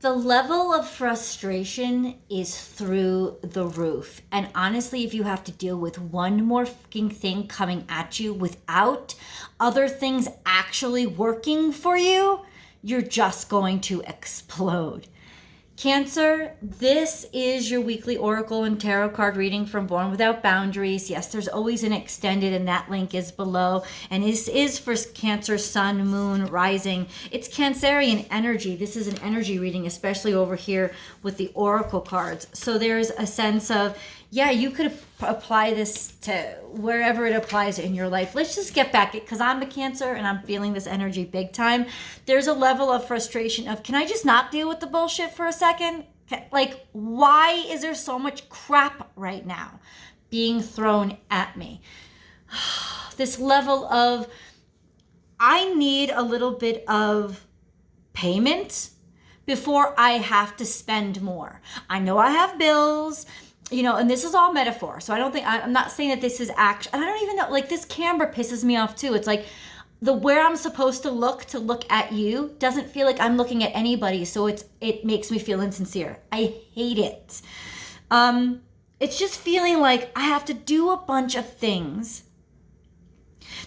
The level of frustration is through the roof. And honestly, if you have to deal with one more fucking thing coming at you without other things actually working for you, you're just going to explode. Cancer, this is your weekly oracle and tarot card reading from Born Without Boundaries. Yes, there's always an extended, and that link is below. And this is for Cancer, Sun, Moon, Rising. It's Cancerian energy. This is an energy reading, especially over here with the oracle cards. So there's a sense of, yeah, you could apply this to wherever it applies in your life. Let's just get back, because I'm a Cancer and I'm feeling this energy big time. There's a level of frustration of, can I just not deal with the bullshit for a second? Like, why is there so much crap right now being thrown at me? This level of, I need a little bit of payment before I have to spend more. I know I have bills, you know, and this is all metaphor. So I'm not saying that this is actual, and I don't even know, like, this camera pisses me off too. It's like where I'm supposed to look at you doesn't feel like I'm looking at anybody. So it makes me feel insincere. I hate it. It's just feeling like I have to do a bunch of things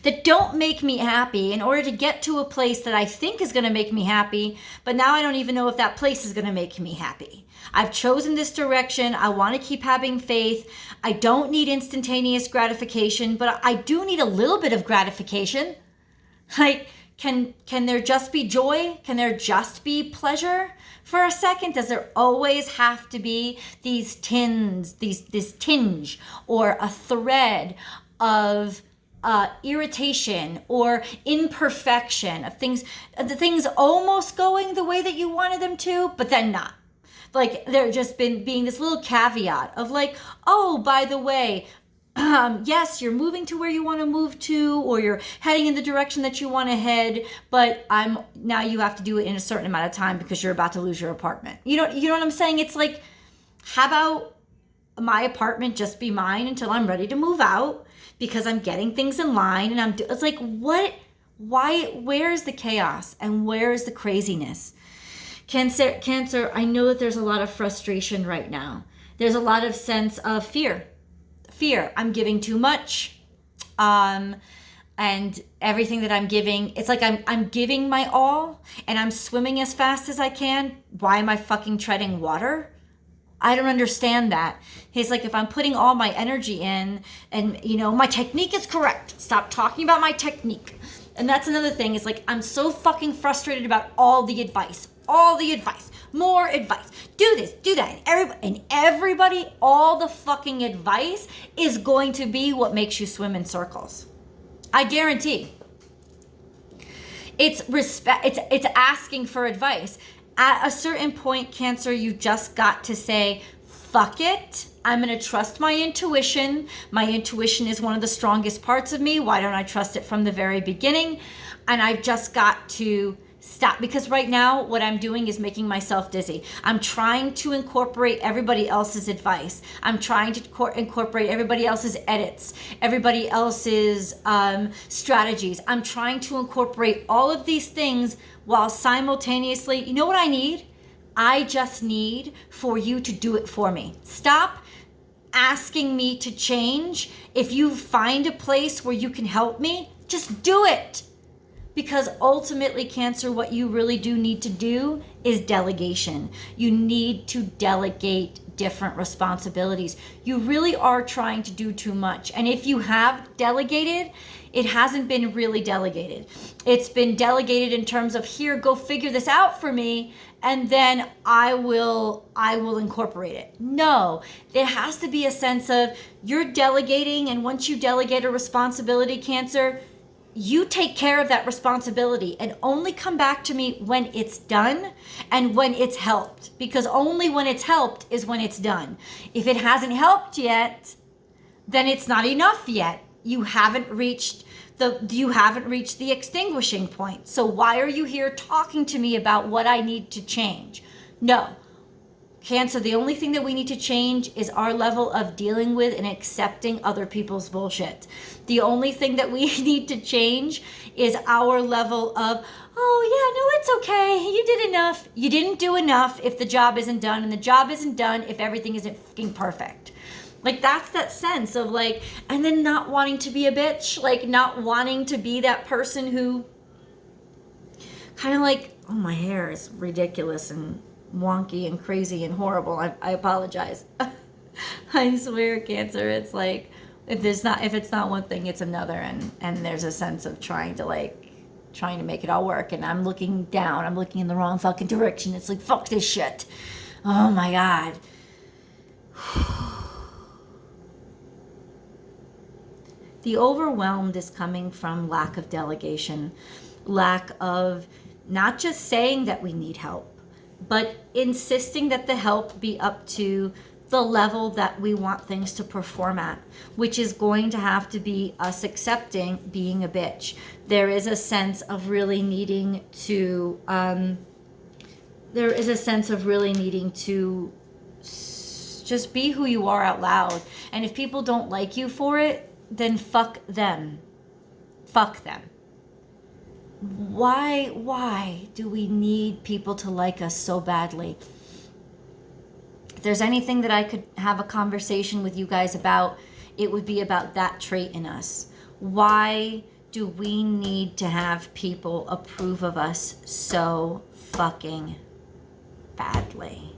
that don't make me happy in order to get to a place that I think is going to make me happy. But now I don't even know if that place is going to make me happy. I've chosen this direction. I want to keep having faith. I don't need instantaneous gratification, but I do need a little bit of gratification. Like, can there just be joy? Can there just be pleasure for a second? Does there always have to be this tinge or a thread of irritation or imperfection of things, the things almost going the way that you wanted them to, but then not? Like, there just being this little caveat of like, oh, by the way, yes, you're moving to where you want to move to, or you're heading in the direction that you want to head, but now you have to do it in a certain amount of time because you're about to lose your apartment. You know what I'm saying? It's like, how about my apartment just be mine until I'm ready to move out, because I'm getting things in line, and it's like, what? Why? Where's the chaos and where's the craziness? Cancer, I know that there's a lot of frustration right now. There's a lot of sense of fear. I'm giving too much. And everything that I'm giving, it's like I'm giving my all and I'm swimming as fast as I can. Why am I fucking treading water? I don't understand that. He's like, if I'm putting all my energy in and, you know, my technique is correct, stop talking about my technique. And that's another thing, is like, I'm so fucking frustrated about all the advice, more advice, do this, do that. And everybody, all the fucking advice is going to be what makes you swim in circles. I guarantee. It's it's asking for advice. At a certain point, Cancer, you just got to say, fuck it. I'm going to trust my intuition. My intuition is one of the strongest parts of me. Why don't I trust it from the very beginning? And I've just got to stop, because right now what I'm doing is making myself dizzy. I'm trying to incorporate everybody else's advice. I'm trying to incorporate everybody else's edits, everybody else's strategies. I'm trying to incorporate all of these things while simultaneously, you know what I need? I just need for you to do it for me. Stop asking me to change. If you find a place where you can help me, just do it. Because ultimately, Cancer, what you really do need to do is delegation. You need to delegate different responsibilities. You really are trying to do too much. And if you have delegated, it hasn't been really delegated. It's been delegated in terms of, here, go figure this out for me, and then I will incorporate it. No, there has to be a sense of, you're delegating, and once you delegate a responsibility, Cancer, you take care of that responsibility and only come back to me when it's done and when it's helped, because only when it's helped is when it's done. If it hasn't helped yet, then it's not enough yet. You haven't reached the extinguishing point. So why are you here talking to me about what I need to change? No. Cancer, the only thing that we need to change is our level of dealing with and accepting other people's bullshit. The only thing that we need to change is our level of, oh yeah, no, it's okay. You did enough. You didn't do enough if the job isn't done, and the job isn't done if everything isn't fucking perfect. Like, that's that sense of like, and then not wanting to be a bitch, like not wanting to be that person who kind of like, oh, my hair is ridiculous and wonky and crazy and horrible. I apologize. I swear, Cancer, it's like if it's not one thing, it's another, and there's a sense of trying to make it all work, and I'm looking down, I'm looking in the wrong fucking direction. It's like, fuck this shit. Oh my God. The overwhelmed is coming from lack of delegation, lack of not just saying that we need help, but insisting that the help be up to the level that we want things to perform at, which is going to have to be us accepting being a bitch. There is a sense of really needing to, just be who you are out loud. And if people don't like you for it, then fuck them. Fuck them. Why do we need people to like us so badly? If there's anything that I could have a conversation with you guys about, it would be about that trait in us. Why do we need to have people approve of us so fucking badly?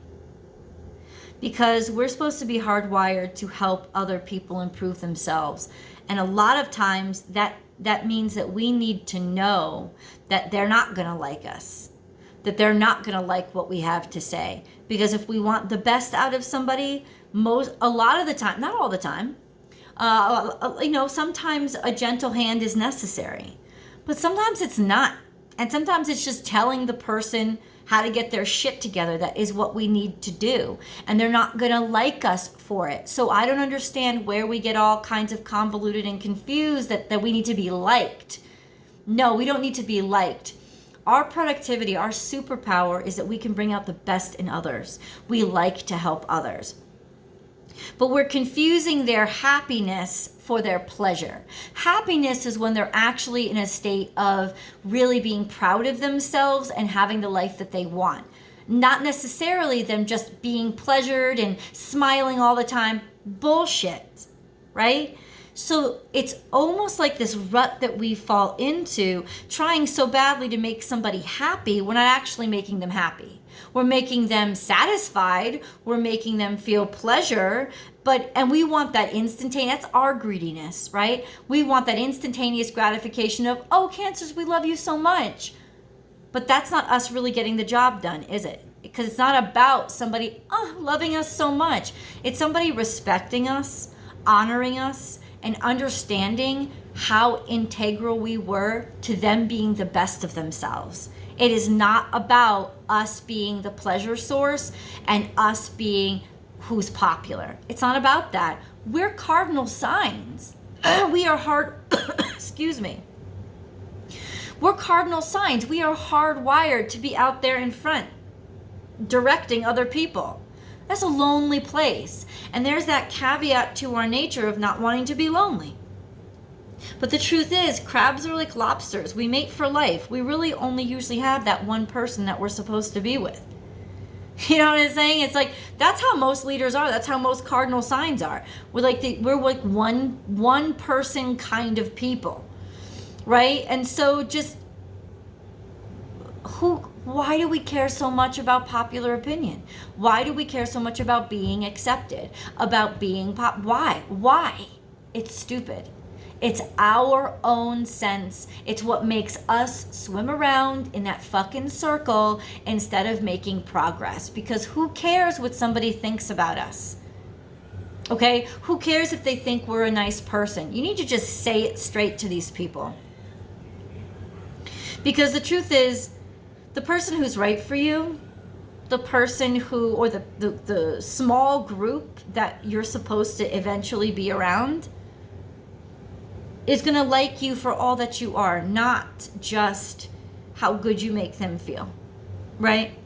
Because we're supposed to be hardwired to help other people improve themselves. And a lot of times that means that we need to know that they're not going to like us, that they're not going to like what we have to say. Because if we want the best out of somebody, a lot of the time, not all the time, sometimes a gentle hand is necessary, but sometimes it's not. And sometimes it's just telling the person how to get their shit together. That is what we need to do. And they're not going to like us for it. So I don't understand where we get all kinds of convoluted and confused that we need to be liked. No, we don't need to be liked. Our productivity, our superpower is that we can bring out the best in others. We like to help others. But we're confusing their happiness for their pleasure. Happiness is when they're actually in a state of really being proud of themselves and having the life that they want. Not necessarily them just being pleasured and smiling all the time. Bullshit, right? So it's almost like this rut that we fall into, trying so badly to make somebody happy. We're not actually making them happy. We're making them satisfied. We're making them feel pleasure. And we want that instantaneous, that's our greediness, right? We want that instantaneous gratification of, oh, Cancers, we love you so much. But that's not us really getting the job done, is it? Because it's not about somebody loving us so much. It's somebody respecting us, honoring us, and understanding how integral we were to them being the best of themselves. It is not about us being the pleasure source and us being who's popular. It's not about that. We're cardinal signs. We are excuse me. We're cardinal signs. We are hardwired to be out there in front, directing other people. That's a lonely place. And there's that caveat to our nature of not wanting to be lonely. But the truth is, crabs are like lobsters. We mate for life. We really only usually have that one person that we're supposed to be with. You know what I'm saying? It's like, that's how most leaders are. That's how most cardinal signs are. We're like one person kind of people, right? And so just why do we care so much about popular opinion? Why do we care so much about being accepted? About being Why? It's stupid. It's our own sense. It's what makes us swim around in that fucking circle instead of making progress. Because who cares what somebody thinks about us? Okay? Who cares if they think we're a nice person? You need to just say it straight to these people. Because the truth is, the person who's right for you, the person who, or the small group that you're supposed to eventually be around, is going to like you for all that you are, not just how good you make them feel, right?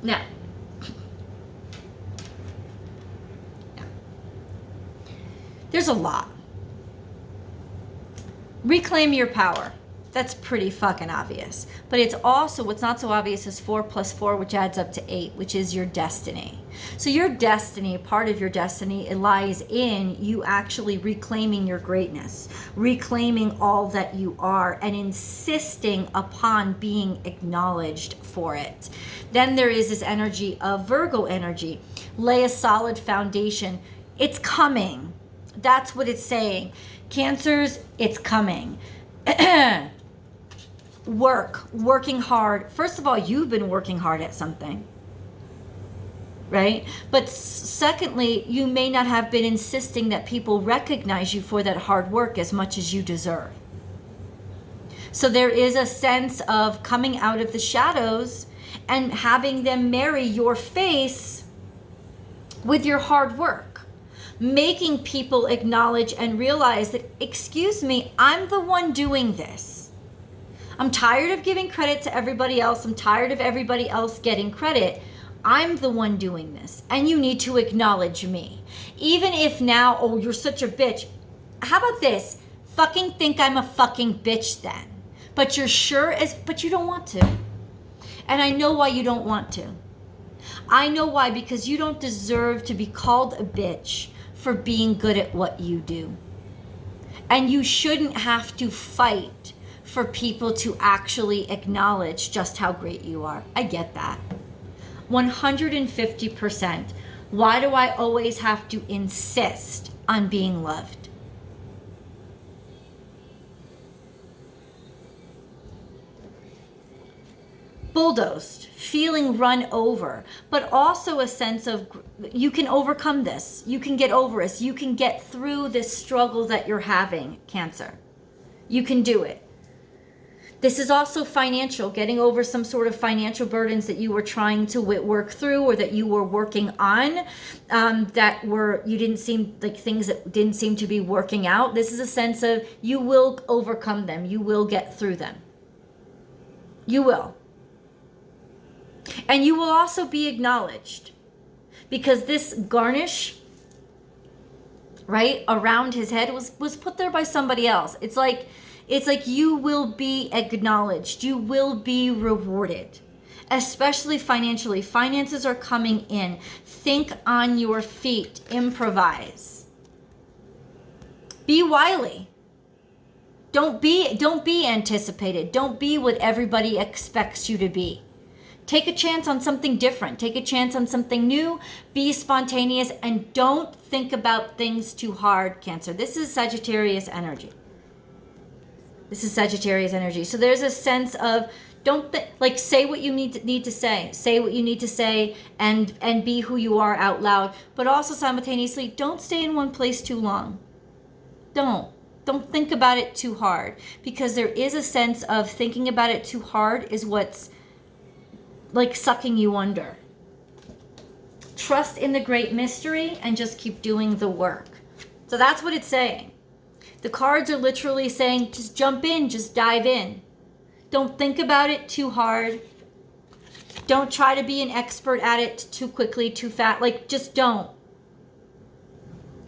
Now, there's a lot. Reclaim your power. That's pretty fucking obvious. But it's also, what's not so obvious is 4 plus 4, which adds up to 8, which is your destiny. So your destiny, part of your destiny, it lies in you actually reclaiming your greatness, reclaiming all that you are, and insisting upon being acknowledged for it. Then there is this energy of Virgo energy. Lay a solid foundation. It's coming. That's what it's saying. Cancers, it's coming. Working hard. First of all, you've been working hard at something, right? But secondly, you may not have been insisting that people recognize you for that hard work as much as you deserve. So there is a sense of coming out of the shadows and having them marry your face with your hard work, making people acknowledge and realize that, excuse me, I'm the one doing this. I'm tired of giving credit to everybody else. I'm tired of everybody else getting credit. I'm the one doing this, and you need to acknowledge me. Even if now, oh, you're such a bitch. How about this? Fucking think I'm a fucking bitch then. But you're sure as, but you don't want to. And I know why you don't want to. I know why, because you don't deserve to be called a bitch for being good at what you do. And you shouldn't have to fight for people to actually acknowledge just how great you are. I get that. 150%. Why do I always have to insist on being loved? Bulldozed, feeling run over, but also a sense of you can overcome this. You can get over this. You can get through this struggle that you're having, Cancer. You can do it. This is also financial, getting over some sort of financial burdens that you were trying to work through, or that you were working on, that were, you didn't seem like things that didn't seem to be working out. This is a sense of you will overcome them. You will get through them. You will. And you will also be acknowledged, because this garnish, right, around his head was put there by somebody else. It's like you will be acknowledged. You will be rewarded, especially financially. Finances are coming in. Think on your feet. Improvise. Be wily. Don't be anticipated. Don't be what everybody expects you to be. Take a chance on something different. Take a chance on something new. Be spontaneous, and don't think about things too hard, Cancer. This is Sagittarius energy. This is Sagittarius energy. So there's a sense of say what you need to say. Say what you need to say, and be who you are out loud. But also simultaneously, don't stay in one place too long. Don't think about it too hard, because there is a sense of thinking about it too hard is what's like sucking you under. Trust in the great mystery and just keep doing the work. So that's what it's saying. The cards are literally saying, just jump in, just dive in. Don't think about it too hard. Don't try to be an expert at it too quickly, too fast. Like, just don't.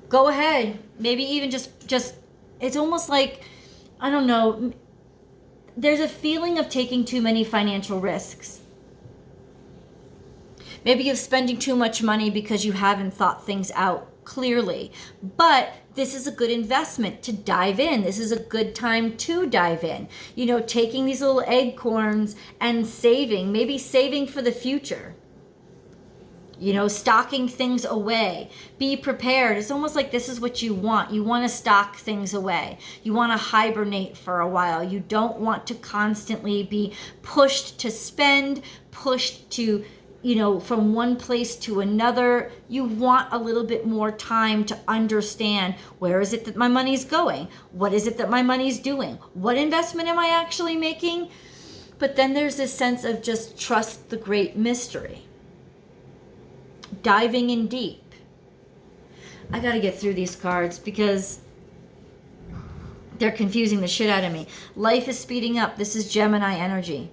Go ahead. Maybe even just, it's almost like, I don't know, there's a feeling of taking too many financial risks. Maybe you're spending too much money because you haven't thought things out clearly. But this is a good investment to dive in. This is a good time to dive in. You know, taking these little acorns and saving, maybe saving for the future. You know, stocking things away. Be prepared. It's almost like this is what you want. You want to stock things away. You want to hibernate for a while. You don't want to constantly be pushed to spend, pushed to, you know, from one place to another. You want a little bit more time to understand, where is it that my money's going? What is it that my money's doing? What investment am I actually making? But then there's this sense of just trust the great mystery. Diving in deep. I got to get through these cards because they're confusing the shit out of me. Life is speeding up. This is Gemini energy.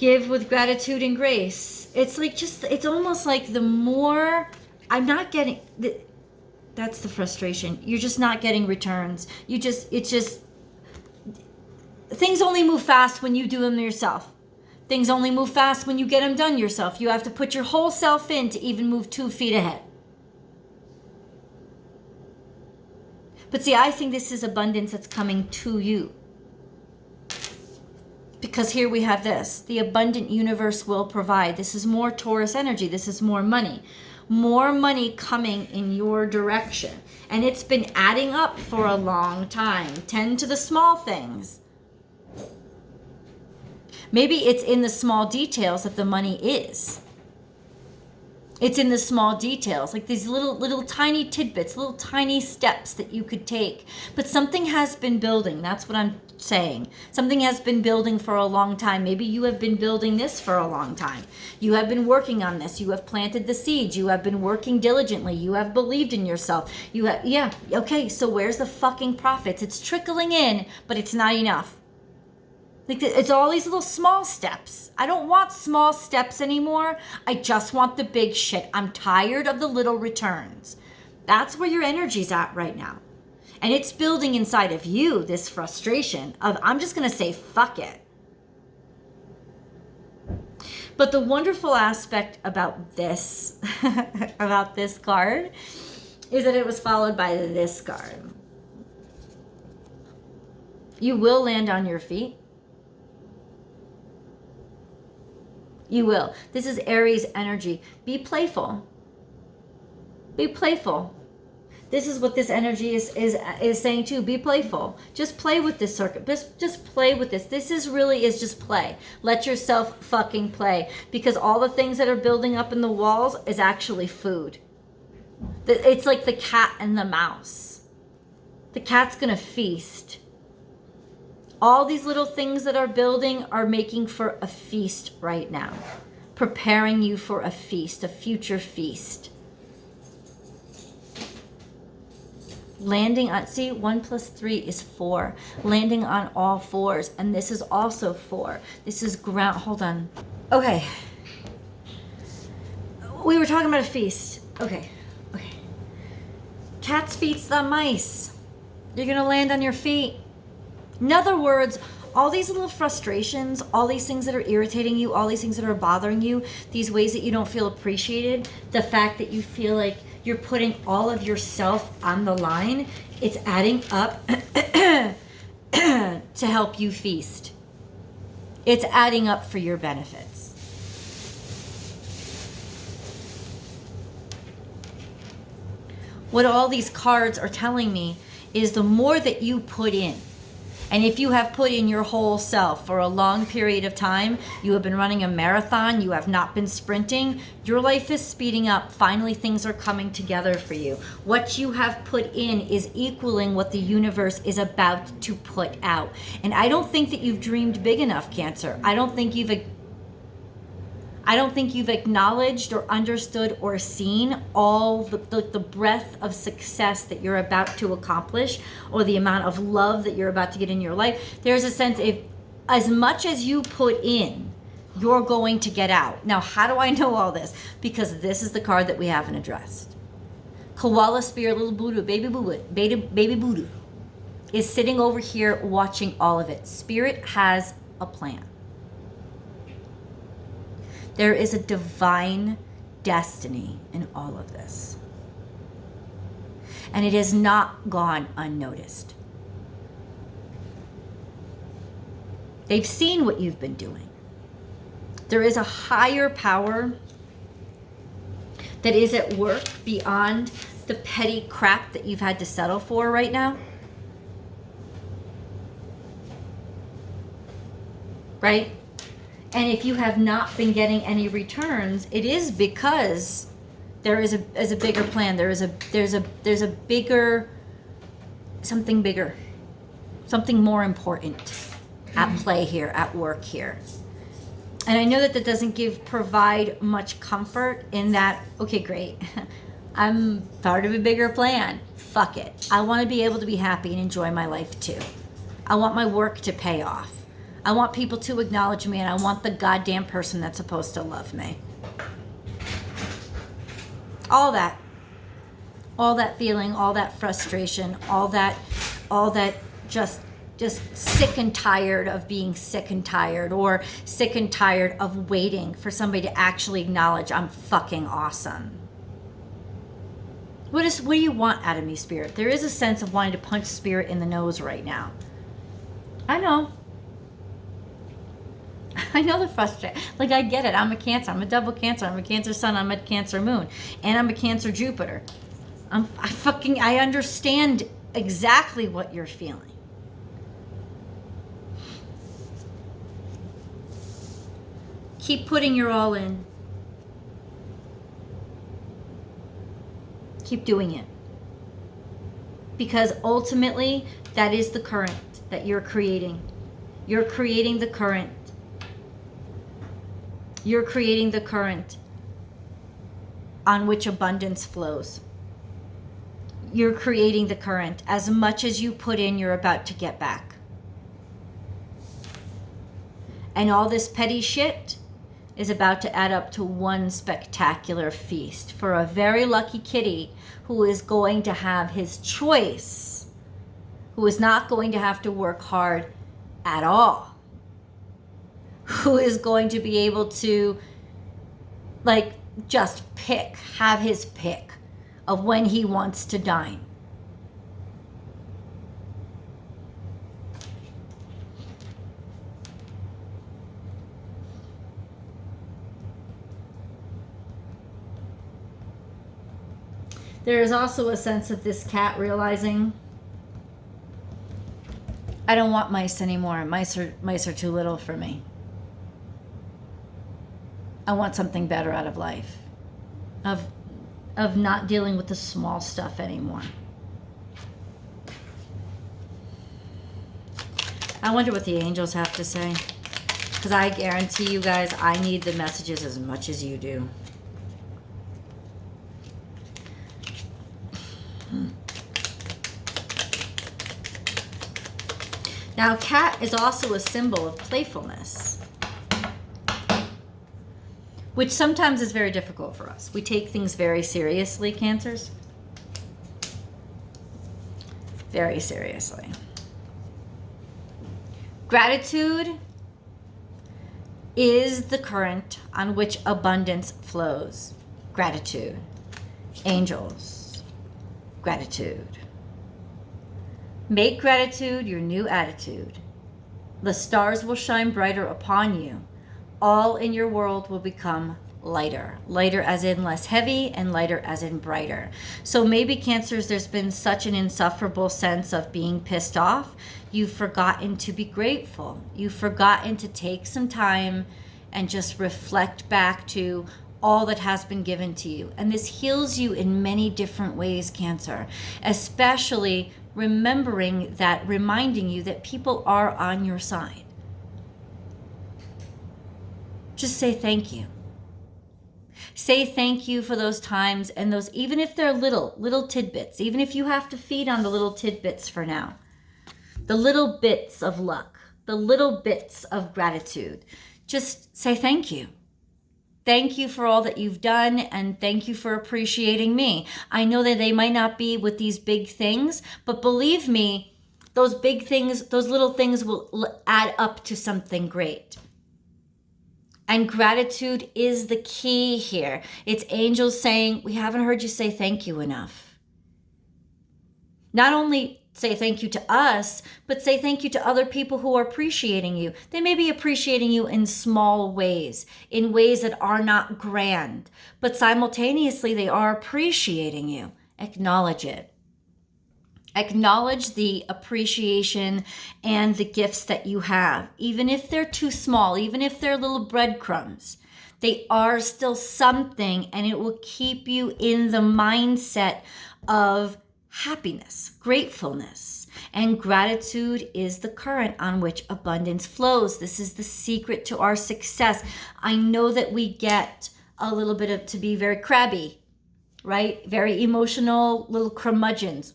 Give with gratitude and grace. It's like it's almost like the more I'm not getting, that's the frustration. You're just not getting returns. Things only move fast when you do them yourself. Things only move fast when you get them done yourself. You have to put your whole self in to even move 2 feet ahead. But see, I think this is abundance that's coming to you. Because here we have this. The abundant universe will provide. This is more Taurus energy. This is more money. More money coming in your direction. And it's been adding up for a long time. Tend to the small things. Maybe it's in the small details that the money is. It's in the small details, like these little tiny tidbits, little tiny steps that you could take. But something has been building. That's what I'm saying. Something has been building for a long time. Maybe you have been building this for a long time. You have been working on this. You have planted the seeds. You have been working diligently. You have believed in yourself. Okay, so where's the fucking profits? It's trickling in, but it's not enough. Like it's all these little small steps. I don't want small steps anymore. I just want the big shit. I'm tired of the little returns. That's where your energy's at right now. And it's building inside of you this frustration of, I'm just going to say, fuck it. But the wonderful aspect about this, about this card, is that it was followed by this card. You will land on your feet. You will. This is Aries energy. Be playful. Be playful. This is what this energy is saying too. Be playful. Just play with this circuit. Just play with this. This is just play. Let yourself fucking play. Because all the things that are building up in the walls is actually food. It's like the cat and the mouse. The cat's gonna feast. All these little things that are building are making for a feast right now. Preparing you for a feast, a future feast. Landing on, see, 1 + 3 is 4. Landing on all fours. And this is also 4. This is ground, hold on. Okay. We were talking about a feast. Okay. Cats feast the mice. You're gonna land on your feet. In other words, all these little frustrations, all these things that are irritating you, all these things that are bothering you, these ways that you don't feel appreciated, the fact that you feel like you're putting all of yourself on the line, it's adding up to help you feast. It's adding up for your benefits. What all these cards are telling me is the more that you put in, and if you have put in your whole self for a long period of time, you have been running a marathon, you have not been sprinting, your life is speeding up. Finally, things are coming together for you. What you have put in is equaling what the universe is about to put out. And I don't think that you've dreamed big enough, Cancer. I don't think you've acknowledged or understood or seen all the breadth of success that you're about to accomplish, or the amount of love that you're about to get in your life. There's a sense, if as much as you put in, you're going to get out. Now, how do I know all this? Because this is the card that we haven't addressed. Koala Spirit, little Buddha, baby Buddha, is sitting over here watching all of it. Spirit has a plan. There is a divine destiny in all of this. And it has not gone unnoticed. They've seen what you've been doing. There is a higher power that is at work beyond the petty crap that you've had to settle for right now. Right? And if you have not been getting any returns, it is because there is a bigger plan. There's a bigger, something more important at play here, at work here. And I know that doesn't provide much comfort in that, okay, great. I'm part of a bigger plan. Fuck it. I want to be able to be happy and enjoy my life too. I want my work to pay off. I want people to acknowledge me, and I want the goddamn person that's supposed to love me. All that feeling, all that frustration, all that just sick and tired of being sick and tired, or sick and tired of waiting for somebody to actually acknowledge I'm fucking awesome. What do you want out of me, Spirit? There is a sense of wanting to punch Spirit in the nose right now. I know the frustration. Like, I get it. I'm a Cancer. I'm a double Cancer. I'm a Cancer Sun. I'm a Cancer Moon. And I'm a Cancer Jupiter. I understand exactly what you're feeling. Keep putting your all in. Keep doing it. Because ultimately, that is the current that you're creating. You're creating the current. You're creating the current on which abundance flows. You're creating the current. As much as you put in, you're about to get back. And all this petty shit is about to add up to one spectacular feast for a very lucky kitty who is going to have his choice, who is not going to have to work hard at all, who is going to be able to just have his pick of when he wants to dine. There is also a sense of this cat realizing, I don't want mice anymore. Mice are too little for me. I want something better out of life. Of not dealing with the small stuff anymore. I wonder what the angels have to say. Because I guarantee you guys, I need the messages as much as you do. Now, cat is also a symbol of playfulness, which sometimes is very difficult for us. We take things very seriously, Cancers. Very seriously. Gratitude is the current on which abundance flows. Gratitude. Angels. Gratitude. Make gratitude your new attitude. The stars will shine brighter upon you. All in your world will become lighter. Lighter as in less heavy, and lighter as in brighter. So maybe, Cancers, there's been such an insufferable sense of being pissed off. You've forgotten to be grateful. You've forgotten to take some time and just reflect back to all that has been given to you. And this heals you in many different ways, Cancer. Especially remembering that, reminding you that people are on your side. Just say thank you. Say thank you for those times, and those, even if they're little tidbits, even if you have to feed on the little tidbits for now, the little bits of luck, the little bits of gratitude. Just say thank you. Thank you for all that you've done, and thank you for appreciating me. I know that they might not be with these big things, but believe me, those big things, those little things will add up to something great. And gratitude is the key here. It's angels saying, we haven't heard you say thank you enough. Not only say thank you to us, but say thank you to other people who are appreciating you. They may be appreciating you in small ways, in ways that are not grand, but simultaneously they are appreciating you. Acknowledge it. Acknowledge the appreciation and the gifts that you have. Even if they're too small, even if they're little breadcrumbs, they are still something, and it will keep you in the mindset of happiness, gratefulness. And gratitude is the current on which abundance flows. This is the secret to our success. I know that we get a little bit of to be very crabby, right? Very emotional, little curmudgeons.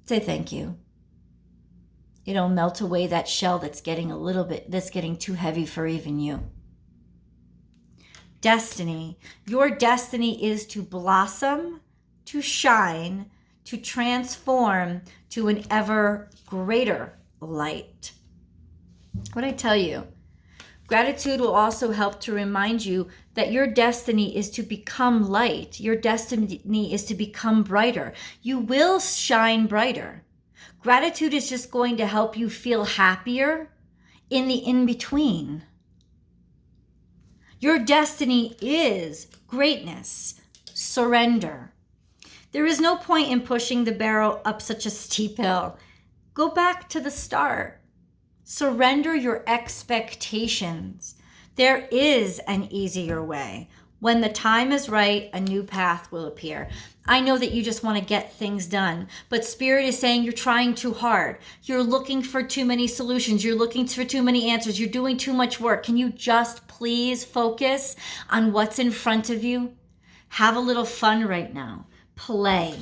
Say thank you. It'll melt away that shell that's getting too heavy for even you. Destiny. Your destiny is to blossom, to shine, to transform to an ever greater light. What I tell you, gratitude will also help to remind you that your destiny is to become light. Your destiny is to become brighter. You will shine brighter. Gratitude is just going to help you feel happier in the in-between. Your destiny is greatness. Surrender. There is no point in pushing the barrel up such a steep hill. Go back to the start. Surrender your expectations. There is an easier way. When the time is right, a new path will appear. I know that you just want to get things done, but Spirit is saying you're trying too hard. You're looking for too many solutions. You're looking for too many answers. You're doing too much work. Can you just please focus on what's in front of you? Have a little fun right now. Play.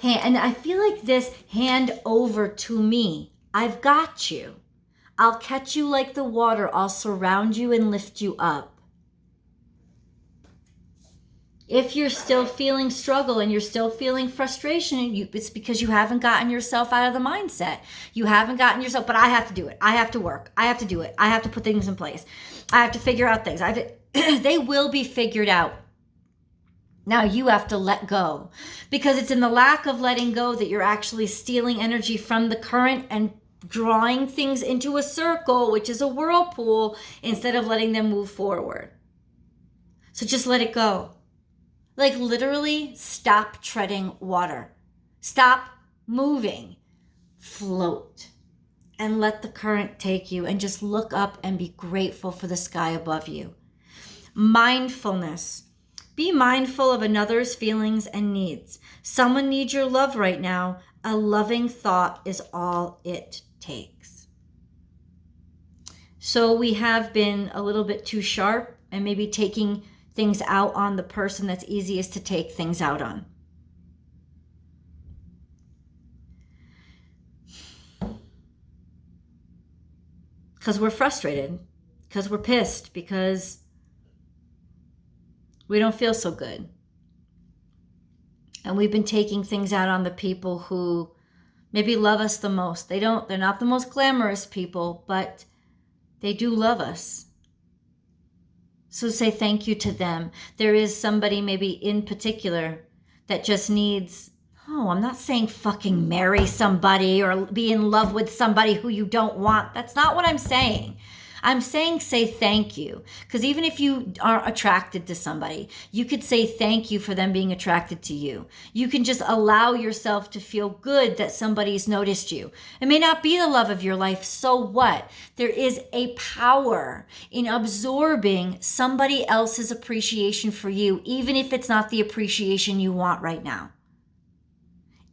And I feel like this, hand over to me. I've got you. I'll catch you like the water. I'll surround you and lift you up. If you're still feeling struggle and you're still feeling frustration, it's because you haven't gotten yourself out of the mindset. You haven't gotten yourself, but I have to do it. I have to work. I have to do it. I have to put things in place. I have to figure out things. They will be figured out. Now you have to let go, because it's in the lack of letting go that you're actually stealing energy from the current and drawing things into a circle, which is a whirlpool, instead of letting them move forward. So just let it go. Like literally stop treading water. Stop moving. Float. And let the current take you, and just look up and be grateful for the sky above you. Mindfulness. Be mindful of another's feelings and needs. Someone needs your love right now. A loving thought is all it takes. So we have been a little bit too sharp and maybe taking things out on the person that's easiest to take things out on. Because we're frustrated, because we're pissed, because we don't feel so good. And we've been taking things out on the people who maybe love us the most. They're not the most glamorous people, but they do love us. So say thank you to them. There is somebody maybe in particular that just needs, I'm not saying fucking marry somebody or be in love with somebody who you don't want. That's not what I'm saying. I'm saying say thank you. Because even if you are attracted to somebody, you could say thank you for them being attracted to you. You can just allow yourself to feel good that somebody's noticed you. It may not be the love of your life, so what? There is a power in absorbing somebody else's appreciation for you, even if it's not the appreciation you want right now.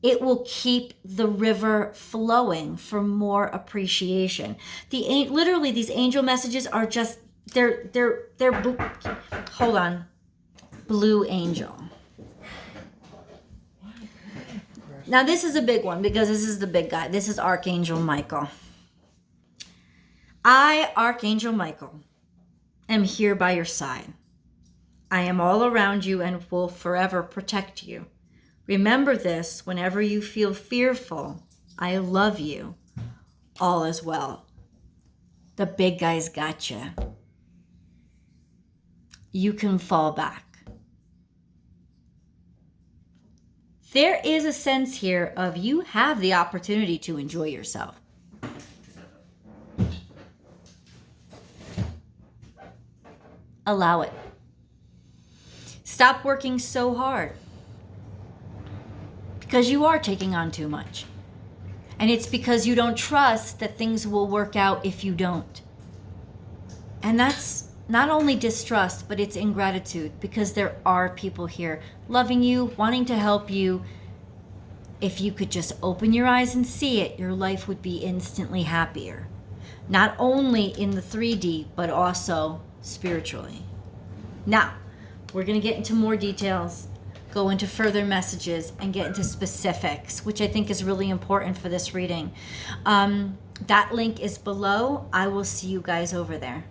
It will keep the river flowing for more appreciation. Literally, these angel messages are just, they're hold on, blue angel. Now this is a big one, because this is the big guy. This is Archangel Michael. I, Archangel Michael, am here by your side. I am all around you and will forever protect you. Remember this whenever you feel fearful. I love you. All is well. The big guy's got you. You can fall back. There is a sense here of you have the opportunity to enjoy yourself. Allow it. Stop working so hard. Because you are taking on too much. And it's because you don't trust that things will work out if you don't. And that's not only distrust, but it's ingratitude, because there are people here loving you, wanting to help you. If you could just open your eyes and see it, your life would be instantly happier. Not only in the 3D, but also spiritually. Now, we're going to get into more details. go into further messages and get into specifics, which I think is really important for this reading. That link is below. I will see you guys over there.